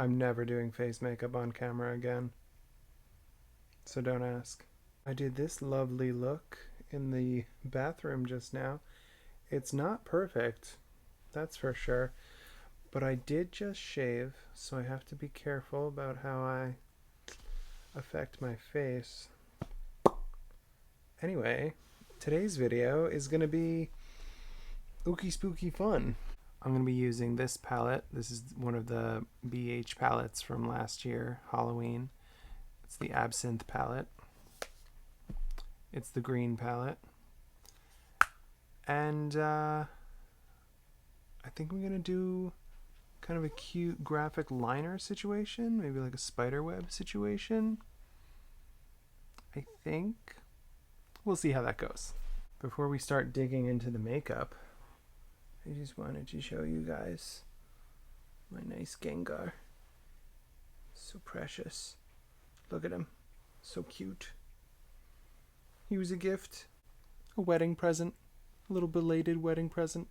I'm never doing face makeup on camera again, so don't ask. I did this lovely look in the bathroom just now. It's not perfect, that's for sure, but I did just shave, so I have to be careful about how I affect my face. Anyway, today's video is going to be ooky spooky fun. I'm going to be using this palette. This is one of the BH palettes from last year, Halloween. It's the Absinthe palette. It's the green palette. And I think I'm going to do kind of a cute graphic liner situation, maybe like a spider web situation. I think. We'll see how that goes. Before we start digging into the makeup, I just wanted to show you guys my nice Gengar. So precious. Look at him. So cute. He was a gift. A wedding present. A little belated wedding present.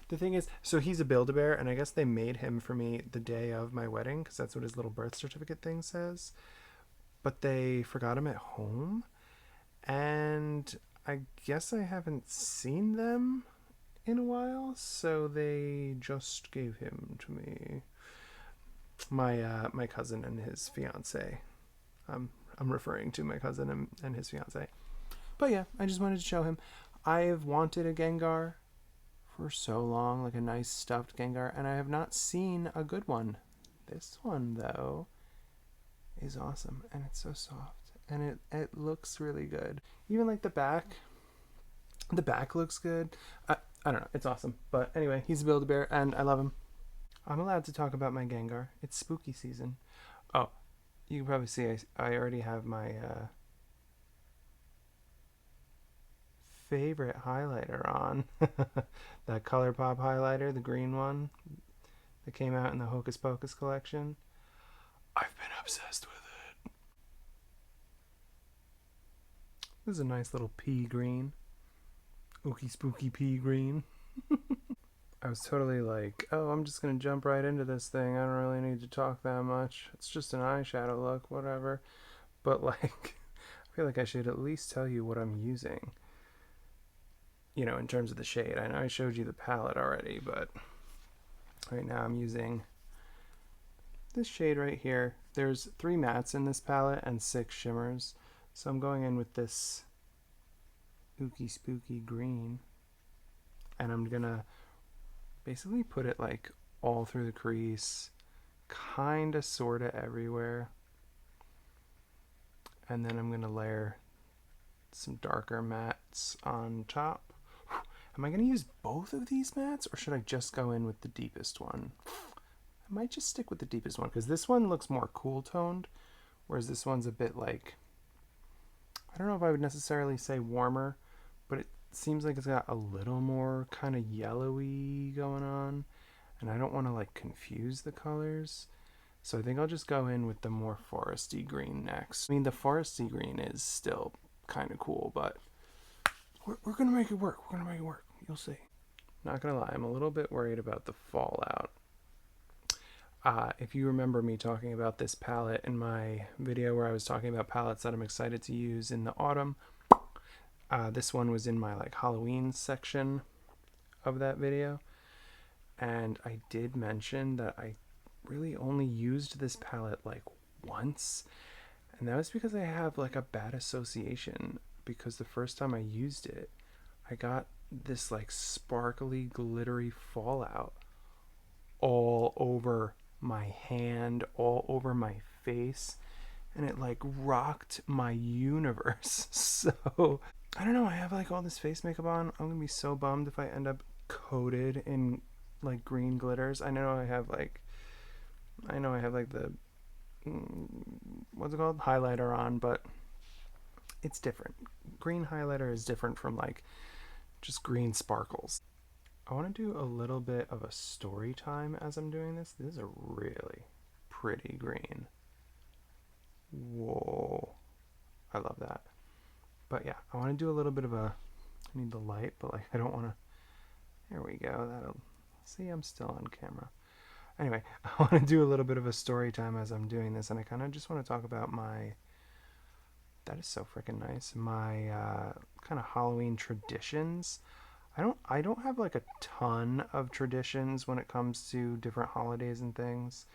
The thing is, so he's a Build-A-Bear, and I guess they made him for me the day of my wedding, because that's what his little birth certificate thing says. But they forgot him at home, and I guess I haven't seen them in a while, so they just gave him to me. My cousin and his fiance. I'm referring to my cousin and his fiance. But yeah, I just wanted to show him. I've wanted a Gengar for so long, like a nice stuffed Gengar, and I have not seen a good one. This one, though, is awesome, and it's so soft, and it looks really good. Even like the back looks good. I don't know, it's awesome. But anyway, he's a Build-A-Bear, and I love him. I'm allowed to talk about my Gengar. It's spooky season. Oh, you can probably see I already have my favorite highlighter on. That ColourPop highlighter, the green one that came out in the Hocus Pocus collection. I've been obsessed with it. This is a nice little pea green. Ooky spooky pea green. I was totally like, oh, I'm just going to jump right into this thing. I don't really need to talk that much. It's just an eyeshadow look, whatever. But like, I feel like I should at least tell you what I'm using. You know, in terms of the shade. I know I showed you the palette already, but right now I'm using this shade right here. There's 3 mattes in this palette and 6 shimmers. So I'm going in with this ooky spooky green. And I'm gonna basically put it like all through the crease, kinda sorta everywhere. And then I'm gonna layer some darker mattes on top. Am I gonna use both of these mattes, or should I just go in with the deepest one? I might just stick with the deepest one, because this one looks more cool toned, whereas this one's a bit like, I don't know if I would necessarily say warmer, but it seems like it's got a little more kind of yellowy going on, and I don't want to like confuse the colors, so I think I'll just go in with the more foresty green next. I mean, the foresty green is still kind of cool, but we're gonna make it work. We're gonna make it work. You'll see. Not gonna lie, I'm a little bit worried about the fallout. If you remember me talking about this palette in my video where I was talking about palettes that I'm excited to use in the autumn, this one was in my like Halloween section of that video, and I did mention that I really only used this palette like once, and that was because I have like a bad association, because the first time I used it, I got this like sparkly glittery fallout all over my hand, all over my face, and it like rocked my universe. So I don't know, I have like all this face makeup on. I'm gonna be so bummed if I end up coated in like green glitters. I know I have like the what's it called, highlighter on, but it's different. Green highlighter is different from like just green sparkles. I want to do a little bit of a story time as I'm doing this. This is a really pretty green. Whoa, I love that. But yeah, I want to do a little bit of a, I need the light, but like I don't want to, there we go. That'll, see, I'm still on camera. Anyway, I want to do a little bit of a story time as I'm doing this, and I kind of just want to talk about my. That is so freaking nice. My kind of Halloween traditions. I don't have like a ton of traditions when it comes to different holidays and things,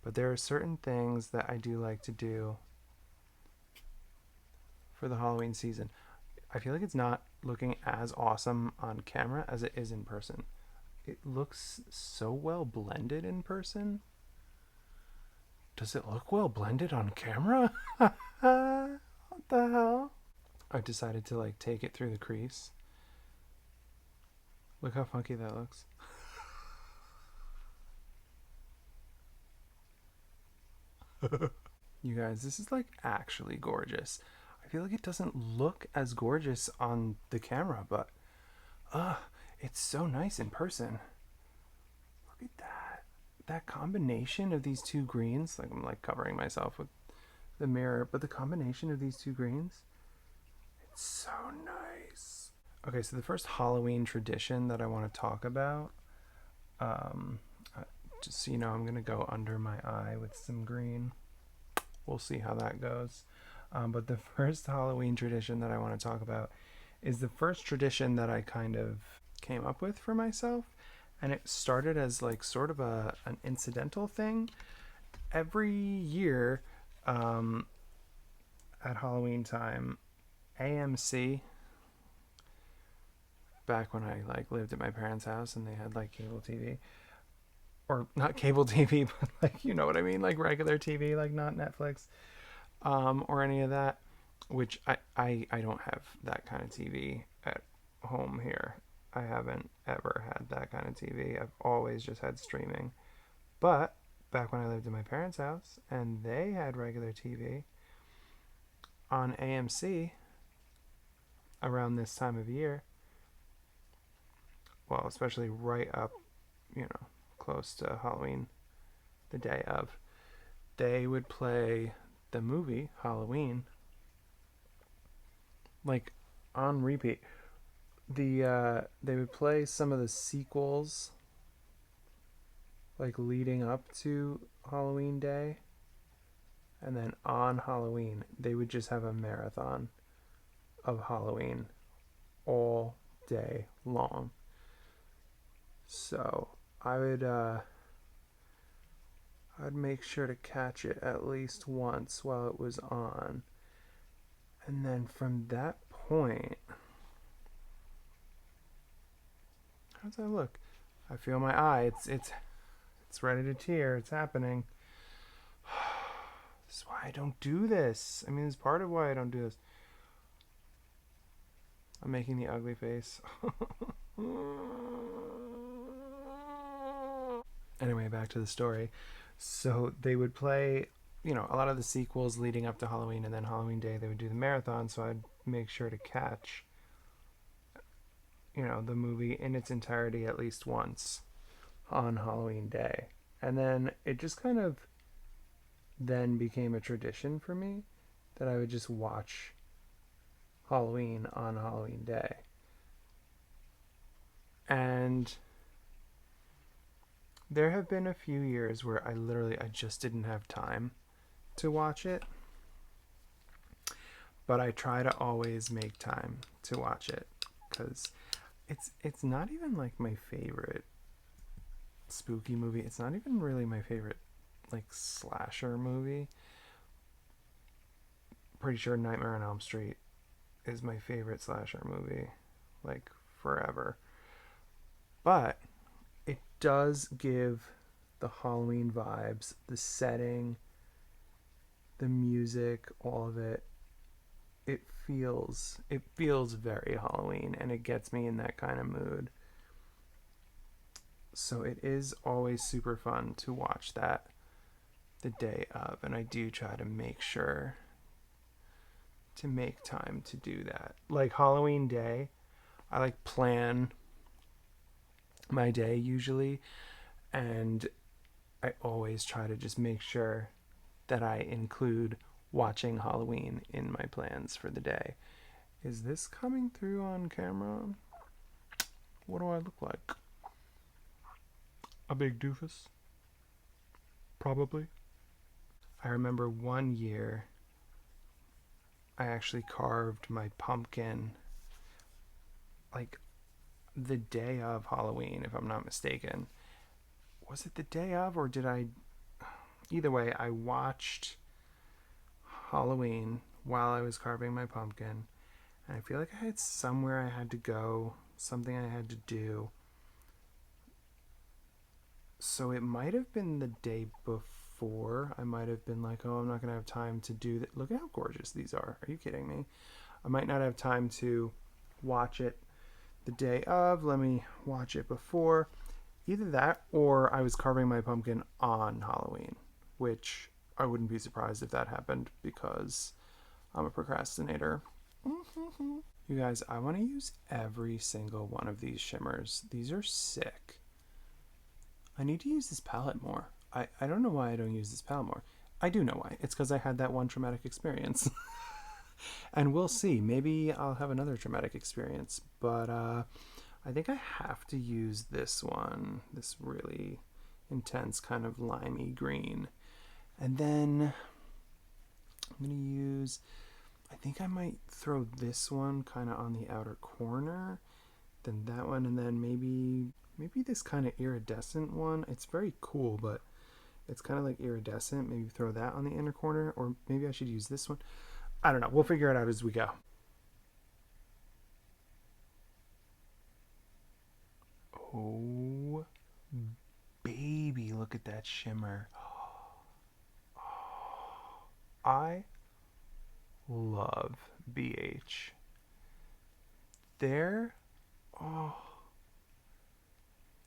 but there are certain things that I do like to do for the Halloween season. I feel like it's not looking as awesome on camera as it is in person. It looks so well blended in person. Does it look well blended on camera? What the hell? I decided to like take it through the crease. Look how funky that looks. You guys, this is like actually gorgeous. I feel like it doesn't look as gorgeous on the camera, but uh it's so nice in person. Look at that. That combination of these two greens, like I'm like covering myself with the mirror, but the combination of these two greens, it's so nice. Okay, so the first Halloween tradition that I want to talk about, um, uh, just so you know, I'm gonna go under my eye with some green. We'll see how that goes. But the first Halloween tradition that I want to talk about is the first tradition that I kind of came up with for myself, and it started as like sort of an incidental thing. Every year, um, at Halloween time, AMC, back when I like lived at my parents' house and they had like cable TV, or not cable TV, but like you know what I mean, like regular TV, like not Netflix, or any of that. Which I don't have that kind of TV at home here. I haven't ever had that kind of TV. I've always just had streaming. But back when I lived in my parents' house and they had regular TV on AMC around this time of year, well, especially right up, you know, close to Halloween, the day of, they would play the movie Halloween like on repeat. They would play some of the sequels like leading up to Halloween Day, and then on Halloween they would just have a marathon of Halloween all day long. So I would I'd make sure to catch it at least once while it was on. And then from that point, how does that look? I feel my eye. It's ready to tear. It's happening. This is why I don't do this. I mean, it's part of why I don't do this. I'm making the ugly face. Anyway, back to the story. So they would play, you know, a lot of the sequels leading up to Halloween, and then Halloween Day they would do the marathon. So I'd make sure to catch, you know, the movie in its entirety at least once on Halloween Day. And then it just kind of then became a tradition for me that I would just watch Halloween on Halloween Day. And there have been a few years where I just didn't have time to watch it, but I try to always make time to watch it cuz it's not even like my favorite spooky movie. It's not even really my favorite like slasher movie. Pretty sure Nightmare on Elm Street is my favorite slasher movie, like forever. But it does give the Halloween vibes, the setting, the music, all of it. It feels very Halloween and it gets me in that kind of mood. So it is always super fun to watch that the day of, and I do try to make sure to make time to do that. Like Halloween Day, I like plan my day usually, and I always try to just make sure that I include watching Halloween in my plans for the day. Is this coming through on camera? What do I look like? A big doofus? probably. I remember one year I actually carved my pumpkin like the day of Halloween, if I'm not mistaken. Was it the day of, or did I? Either way, I watched Halloween while I was carving my pumpkin, and I feel like I had somewhere I had to go, something I had to do. So it might have been the day before. I might have been like, oh, I'm not going to have time to do that. Look at how gorgeous these are. Are you kidding me? I might not have time to watch it the day of. Let me watch it before. Either that or I was carving my pumpkin on Halloween, which I wouldn't be surprised if that happened because I'm a procrastinator. You guys, I want to use every single one of these shimmers. These are sick. I need to use this palette more. I don't know why I don't use this palette more. I do know why. It's because I had that one traumatic experience. And we'll see. Maybe I'll have another traumatic experience. But I think I have to use this one. This really intense kind of limey green. And then I'm going to use... I think I might throw this one kind of on the outer corner. Then that one. And then maybe this kind of iridescent one. It's very cool, but it's kind of like iridescent. Maybe throw that on the inner corner, or maybe I should use this one. I don't know. We'll figure it out as we go. Oh, baby, look at that shimmer. I love BH. Their, oh,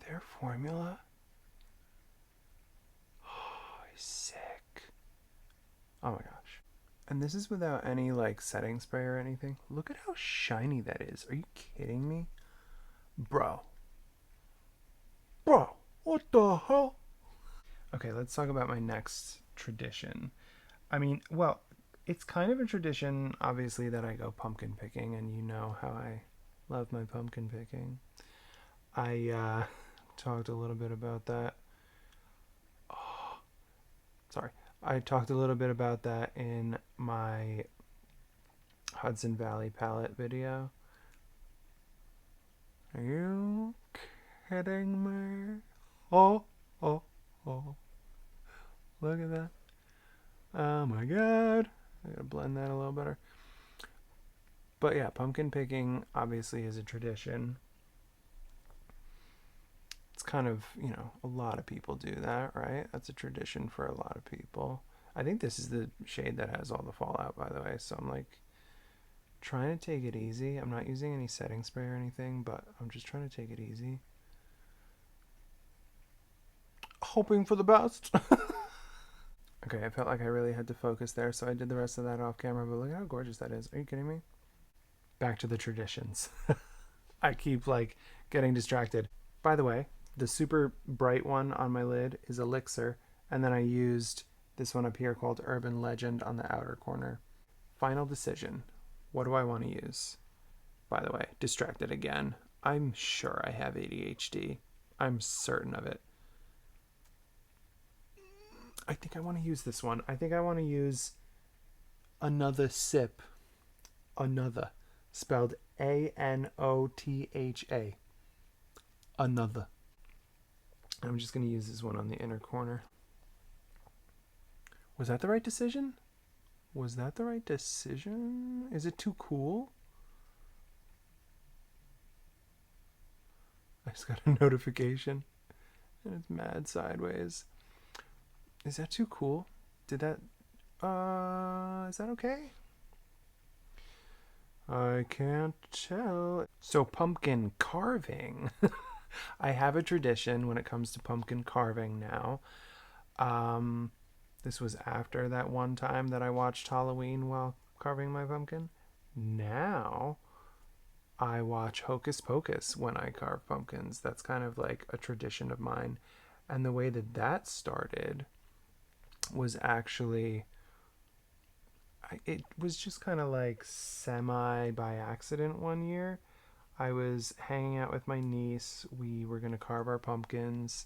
their formula is sick. Oh my gosh. And this is without any like setting spray or anything. Look at how shiny that is. Are you kidding me? Bro. Bro, what the hell? Okay, let's talk about my next tradition. I mean, well, it's kind of a tradition, obviously, that I go pumpkin picking, and you know how I love my pumpkin picking. I talked a little bit about that. Oh, sorry. I talked a little bit about that in my Hudson Valley palette video. Are you kidding me? Oh, oh, oh. Look at that. Oh my god. I gotta blend that a little better. But yeah, pumpkin picking obviously is a tradition. It's kind of, a lot of people do that, right? That's a tradition for a lot of people. I think this is the shade that has all the fallout, by the way. So I'm like trying to take it easy. I'm not using any setting spray or anything, but I'm just trying to take it easy. Hoping for the best. Okay, I felt like I really had to focus there, so I did the rest of that off camera, but look at how gorgeous that is. Are you kidding me? Back to the traditions. I keep like getting distracted. By the way, the super bright one on my lid is Elixir, and then I used this one up here called Urban Legend on the outer corner. Final decision. What do I want to use? By the way, distracted again. I'm sure I have ADHD. I'm certain of it. I think I want to use this one. I think I want to use Another Sip. Another. Spelled Anotha. Another. I'm just going to use this one on the inner corner. Was that the right decision? Was that the right decision? Is it too cool? I just got a notification and it's mad sideways. Is that too cool? Did that... is that okay? I can't tell. So pumpkin carving. I have a tradition when it comes to pumpkin carving now. This was after that one time that I watched Halloween while carving my pumpkin. Now I watch Hocus Pocus when I carve pumpkins. That's kind of like a tradition of mine. And the way that started was actually, it was just kind of like semi by accident one year. I was hanging out with my niece. We were going to carve our pumpkins.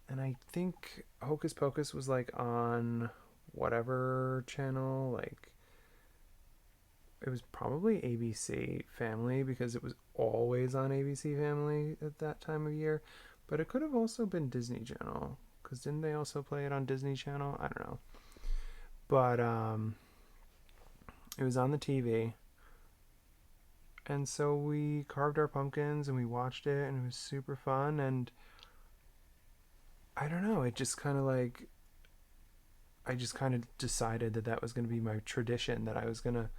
And I think Hocus Pocus was like on whatever channel, like it was probably ABC Family because it was always on ABC Family at that time of year. But it could have also been Disney Channel because didn't they also play it on Disney Channel? I don't know. But it was on the TV. And so we carved our pumpkins and we watched it and it was super fun. And I don't know, it just kind of like, I just kind of decided that that was going to be my tradition, that I was going to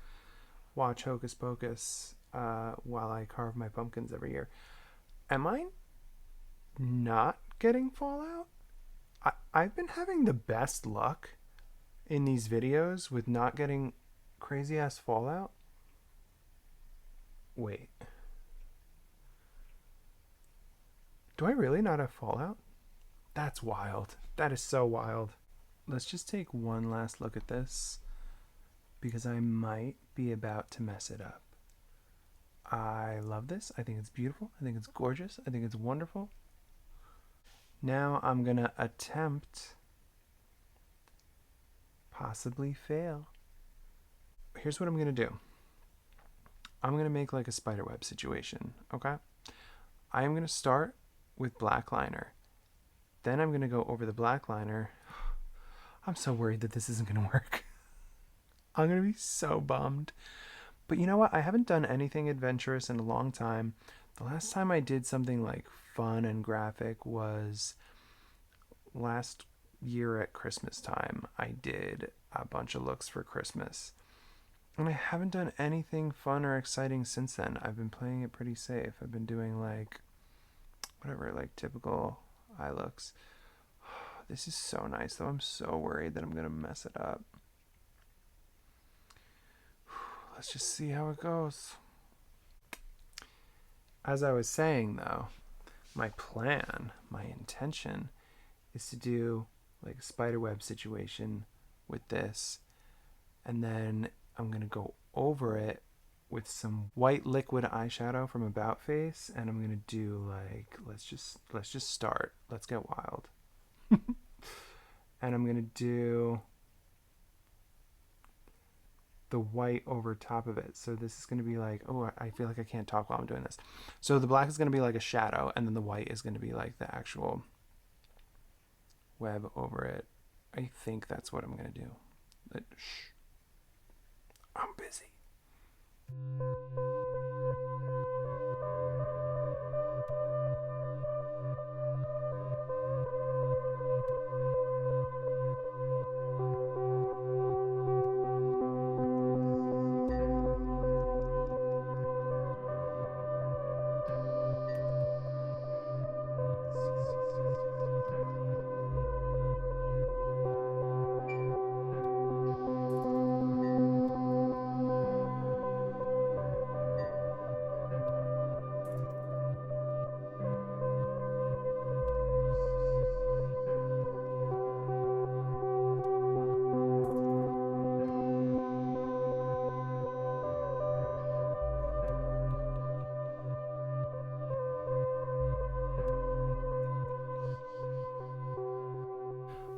watch Hocus Pocus while I carve my pumpkins every year. Am I not getting Fallout? I've been having the best luck in these videos with not getting crazy ass Fallout. Wait, do I really not have Fallout? That's wild. That is so wild. Let's just take one last look at this because I might be about to mess it up. I love this. I think it's beautiful. I think it's gorgeous. I think it's wonderful. Now I'm going to attempt, possibly fail. Here's what I'm going to do. I'm going to make like a spiderweb situation, okay? I am going to start with black liner. Then I'm going to go over the black liner. I'm so worried that this isn't going to work. I'm going to be so bummed. But you know what? I haven't done anything adventurous in a long time. The last time I did something like fun and graphic was last year at Christmas time. I did a bunch of looks for Christmas. And I haven't done anything fun or exciting since then. I've been playing it pretty safe. I've been doing like, whatever, like typical eye looks. This is so nice though. I'm so worried that I'm going to mess it up. Let's just see how it goes. As I was saying though, my plan, my intention is to do like a spiderweb situation with this, and then I'm going to go over it with some white liquid eyeshadow from About Face, and I'm going to do like, let's just start. Let's get wild. And I'm going to do the white over top of it. So this is going to be like, oh, I feel like I can't talk while I'm doing this. So the black is going to be like a shadow, and then the white is going to be like the actual web over it. I think that's what I'm going to do. But, shh. I'm busy.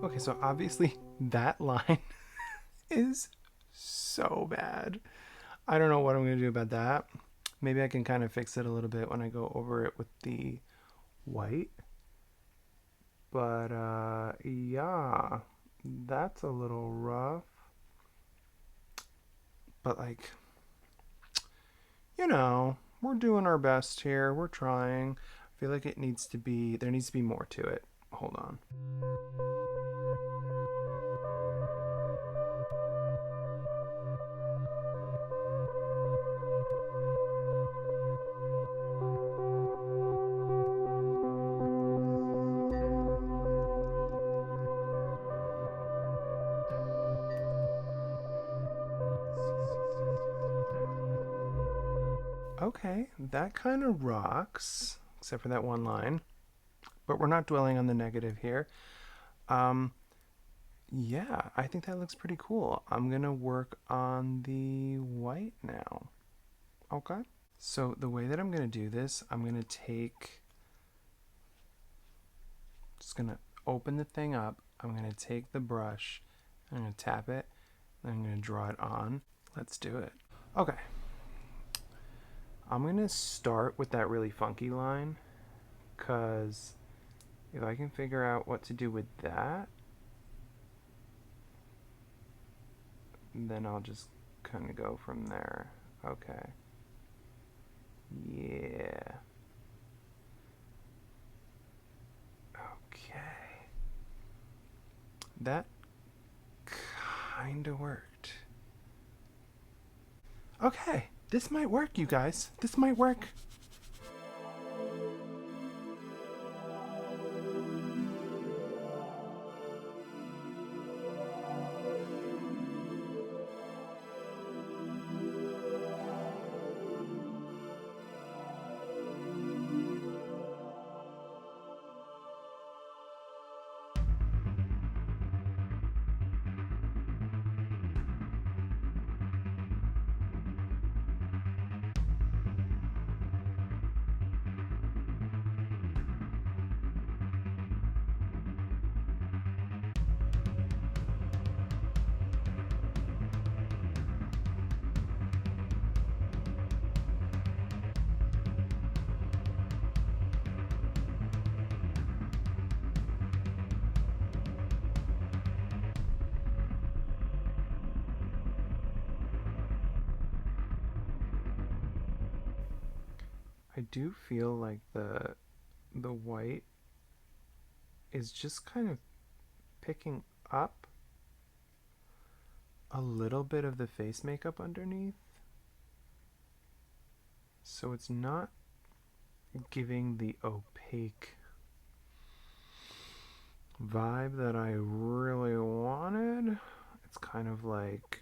Okay, so obviously that line is so bad. I don't know what I'm going to do about that. Maybe I can kind of fix it a little bit when I go over it with the white. But yeah, that's a little rough. But like, you know, we're doing our best here. We're trying. I feel like there needs to be more to it. Hold on. Okay, that kind of rocks, except for that one line. But we're not dwelling on the negative here. Um, yeah, I think that looks pretty cool. I'm gonna work on the white now. Okay. So the way that I'm gonna do this, I'm gonna take, just gonna open the thing up. I'm going to take the brush, I'm going to tap it, and I'm going to draw it on. Let's do it. Okay. I'm going to start with that really funky line, because if I can figure out what to do with that, then I'll just kind of go from there. Okay. Yeah. Okay. That kind of worked. Okay. This might work, you guys. This might work. I do feel like the white is just kind of picking up a little bit of the face makeup underneath. So it's not giving the opaque vibe that I really wanted. It's kind of like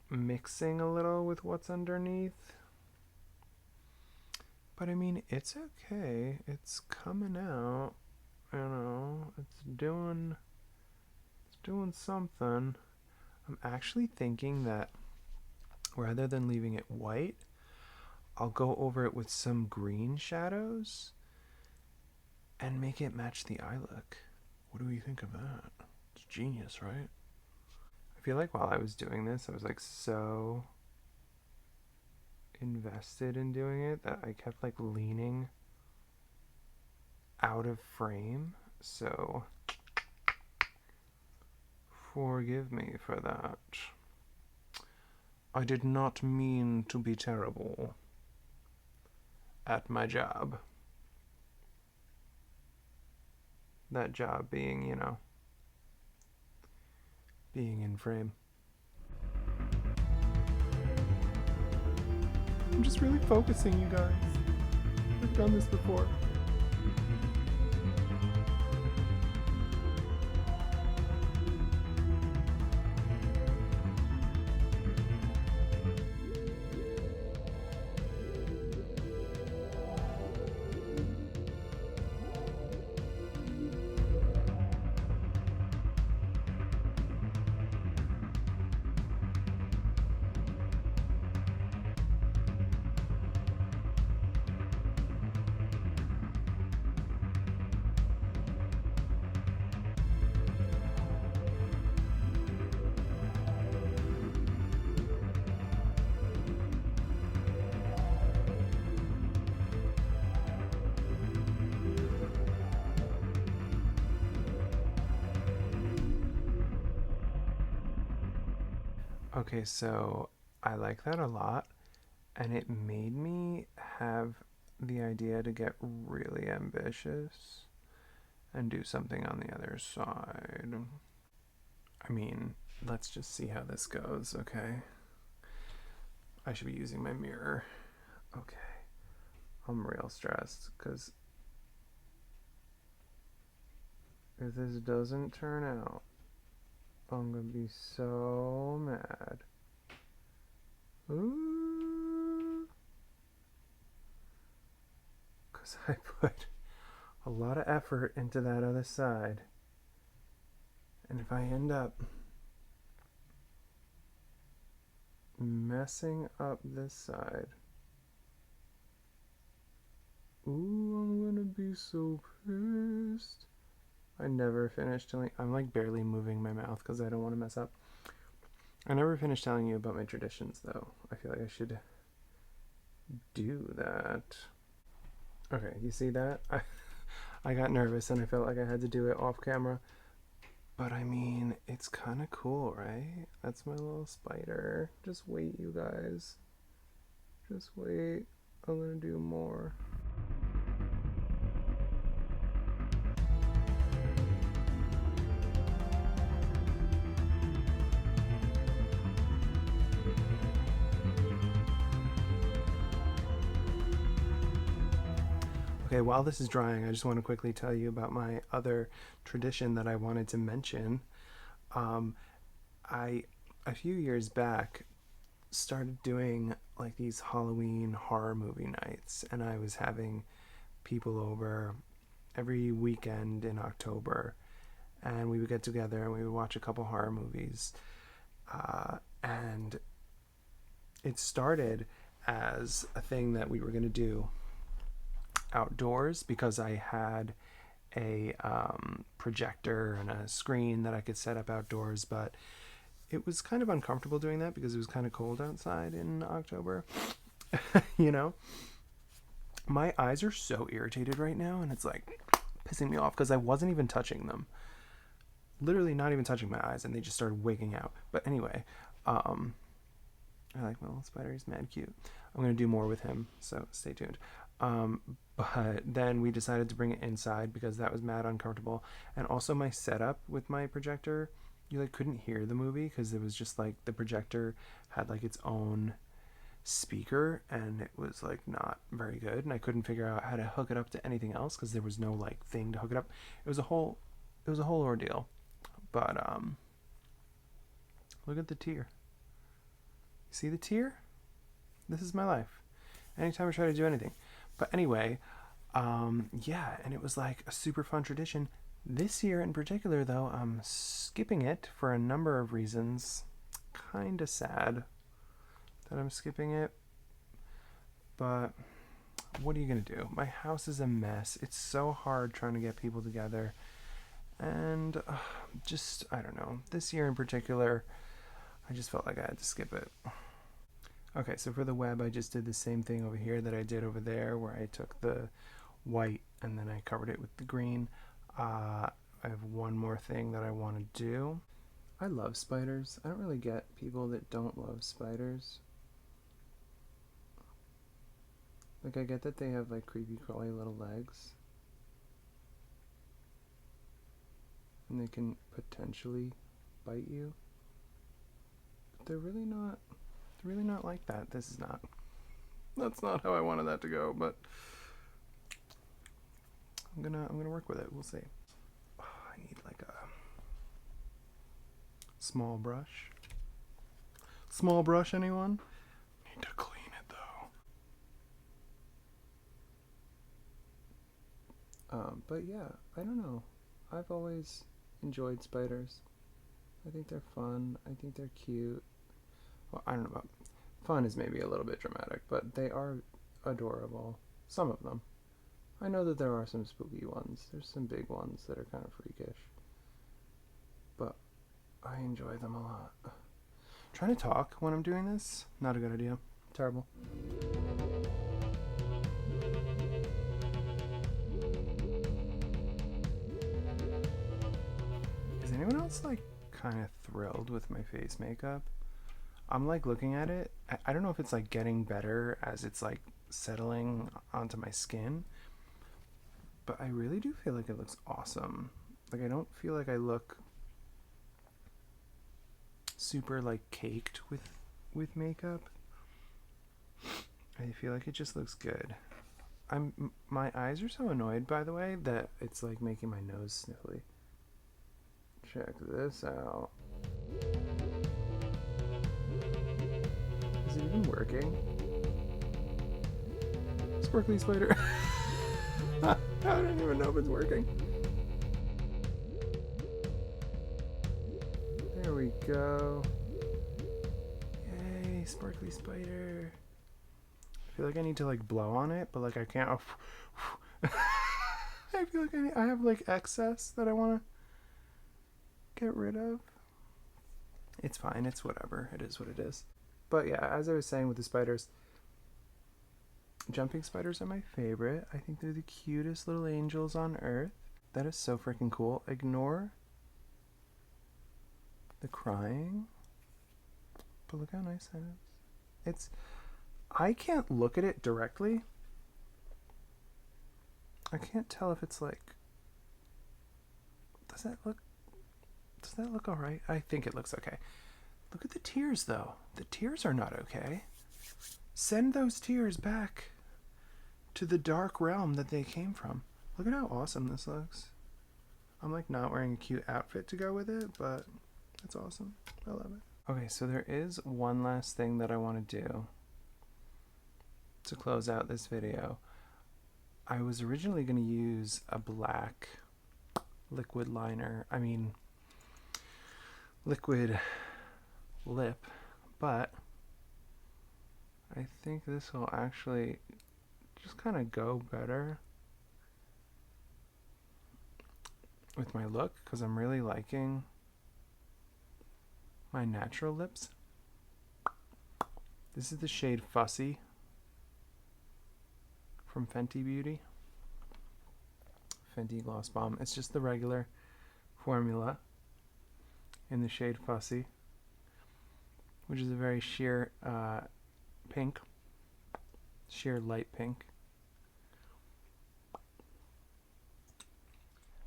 mixing a little with what's underneath. But I mean, it's okay. It's coming out. You know, it's doing something. I'm actually thinking that rather than leaving it white, I'll go over it with some green shadows and make it match the eye look. What do you think of that? It's genius, right? I feel like while I was doing this, I was like so invested in doing it that I kept like leaning out of frame. So forgive me for that. I did not mean to be terrible at my job. That job being, you know, being in frame. I'm just really focusing, you guys. I've done this before. Okay, so I like that a lot, and it made me have the idea to get really ambitious and do something on the other side. I mean, let's just see how this goes, okay? I should be using my mirror. Okay. I'm real stressed because if this doesn't turn out, I'm gonna be so mad. Ooh. Because I put a lot of effort into that other side. And if I end up messing up this side, ooh, I'm gonna be so pissed. I never finished telling. I'm like barely moving my mouth because I don't want to mess up. I never finished telling you about my traditions, though. I feel like I should do that. Okay, you see that? I got nervous and I felt like I had to do it off camera. But I mean, it's kind of cool, right? That's my little spider. Just wait, you guys. Just wait. I'm gonna do more. Okay, while this is drying, I just want to quickly tell you about my other tradition that I wanted to mention. Um, I, a few years back, started doing like these Halloween horror movie nights, and I was having people over every weekend in October, and we would get together and we would watch a couple horror movies. And it started as a thing that we were going to do outdoors because I had a projector and a screen that I could set up outdoors, but it was kind of uncomfortable doing that because it was kind of cold outside in October. You know, my eyes are so irritated right now, and it's like pissing me off because I wasn't even touching them. Literally not even touching my eyes, and they just started wigging out. But anyway, I like my little spider. He's mad cute. I'm going to do more with him, so stay tuned. But then we decided to bring it inside because that was mad uncomfortable. And also my setup with my projector, you like couldn't hear the movie because it was just like the projector had like its own speaker and it was like not very good, and I couldn't figure out how to hook it up to anything else because there was no like thing to hook it up. It was a whole ordeal. But look at the tear. See the tear? This is my life. Anytime I try to do anything. But anyway, yeah, and it was like a super fun tradition. This year in particular, though, I'm skipping it for a number of reasons. Kinda sad that I'm skipping it. But what are you gonna do? My house is a mess. It's so hard trying to get people together. And just, I don't know. This year in particular, I just felt like I had to skip it. Okay, so for the web, I just did the same thing over here that I did over there, where I took the white and then I covered it with the green. I have one more thing that I want to do. I love spiders. I don't really get people that don't love spiders. Like, I get that they have like creepy crawly little legs, and they can potentially bite you, but they're really not like that. That's not how I wanted that to go, but I'm gonna work with it. We'll see. Oh, I need like a small brush. Small brush, anyone? Need to clean it though. But yeah, I don't know. I've always enjoyed spiders. I think they're fun. I think they're cute. Well, I don't know about fun is maybe a little bit dramatic, but they are adorable. Some of them. I know that there are some spooky ones. There's some big ones that are kind of freakish. But I enjoy them a lot. Trying to talk when I'm doing this, not a good idea. Terrible. Is anyone else like kind of thrilled with my face makeup? I'm like looking at it. I don't know if it's like getting better as it's like settling onto my skin, but I really do feel like it looks awesome. Like, I don't feel like I look super like caked with makeup. I feel like it just looks good. My eyes are so annoyed, by the way, that it's like making my nose sniffly. Check this out. Is it even working? Sparkly spider. I don't even know if it's working. There we go. Yay, sparkly spider. I feel like I need to like blow on it, but like I can't. I feel like I have like excess that I want to get rid of. It's fine. It's whatever. It is what it is. But yeah, as I was saying with the spiders, jumping spiders are my favorite. I think they're the cutest little angels on earth. That is so freaking cool. Ignore the crying. But look how nice that is. It's... I can't look at it directly. I can't tell if it's like... Does that look alright? I think it looks okay. Look at the tears, though. The tears are not okay. Send those tears back to the dark realm that they came from. Look at how awesome this looks. I'm like not wearing a cute outfit to go with it, but it's awesome. I love it. Okay, so there is one last thing that I want to do to close out this video. I was originally going to use a black liquid liner. I mean, liquid lip, but I think this will actually just kind of go better with my look because I'm really liking my natural lips. This is the shade Fussy from Fenty Beauty. Fenty Gloss Bomb. It's just the regular formula in the shade Fussy, which is a very sheer pink, sheer light pink.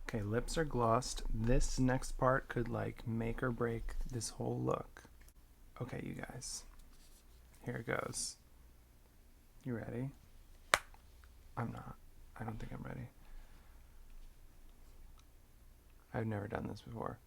Okay, lips are glossed. This next part could like make or break this whole look. Okay, you guys, here it goes. You ready? I'm not. I don't think I'm ready. I've never done this before.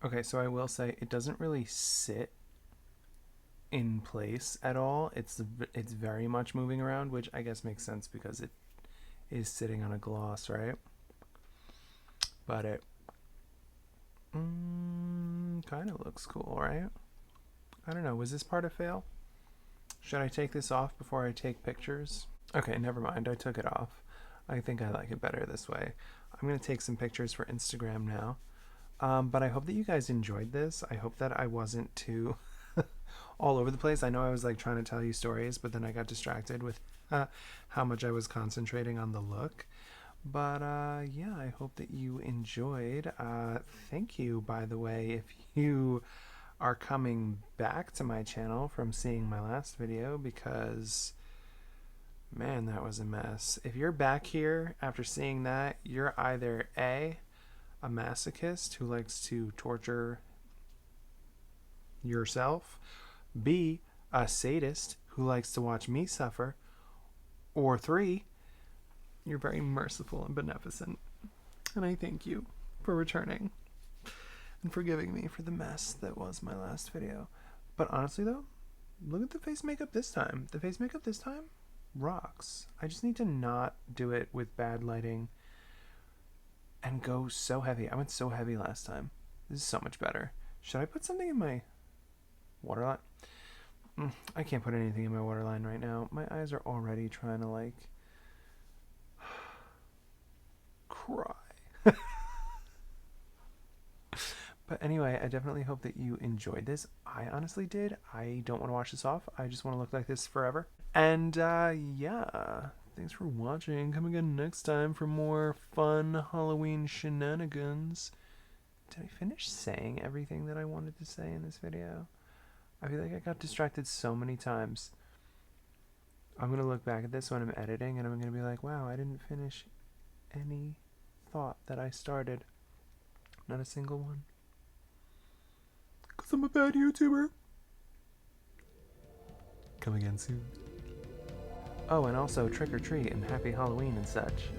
Okay, so I will say it doesn't really sit in place at all. It's very much moving around, which I guess makes sense because it is sitting on a gloss, right? But it kind of looks cool, right? I don't know. Was this part a fail? Should I take this off before I take pictures? Okay, never mind. I took it off. I think I like it better this way. I'm going to take some pictures for Instagram now. But I hope that you guys enjoyed this. I hope that I wasn't too all over the place. I know I was like trying to tell you stories, but then I got distracted with how much I was concentrating on the look. But yeah, I hope that you enjoyed. Thank you, by the way, if you are coming back to my channel from seeing my last video, because man, that was a mess. If you're back here after seeing that, you're either a masochist who likes to torture yourself, B, a sadist who likes to watch me suffer, or 3, you're very merciful and beneficent. And I thank you for returning and forgiving me for the mess that was my last video. But honestly though, look at the face makeup this time. The face makeup this time rocks. I just need to not do it with bad lighting and go so heavy. I went so heavy last time. This is so much better. Should I put something in my waterline? I can't put anything in my waterline right now. My eyes are already trying to like cry. But anyway, I definitely hope that you enjoyed this. I honestly did. I don't want to wash this off. I just want to look like this forever. And yeah, thanks for watching. Come again next time for more fun Halloween shenanigans. Did I finish saying everything that I wanted to say in this video? I feel like I got distracted so many times. I'm going to look back at this when I'm editing and I'm going to be like, wow, I didn't finish any thought that I started. Not a single one. Because I'm a bad YouTuber. Come again soon. Oh, and also trick or treat and happy Halloween and such.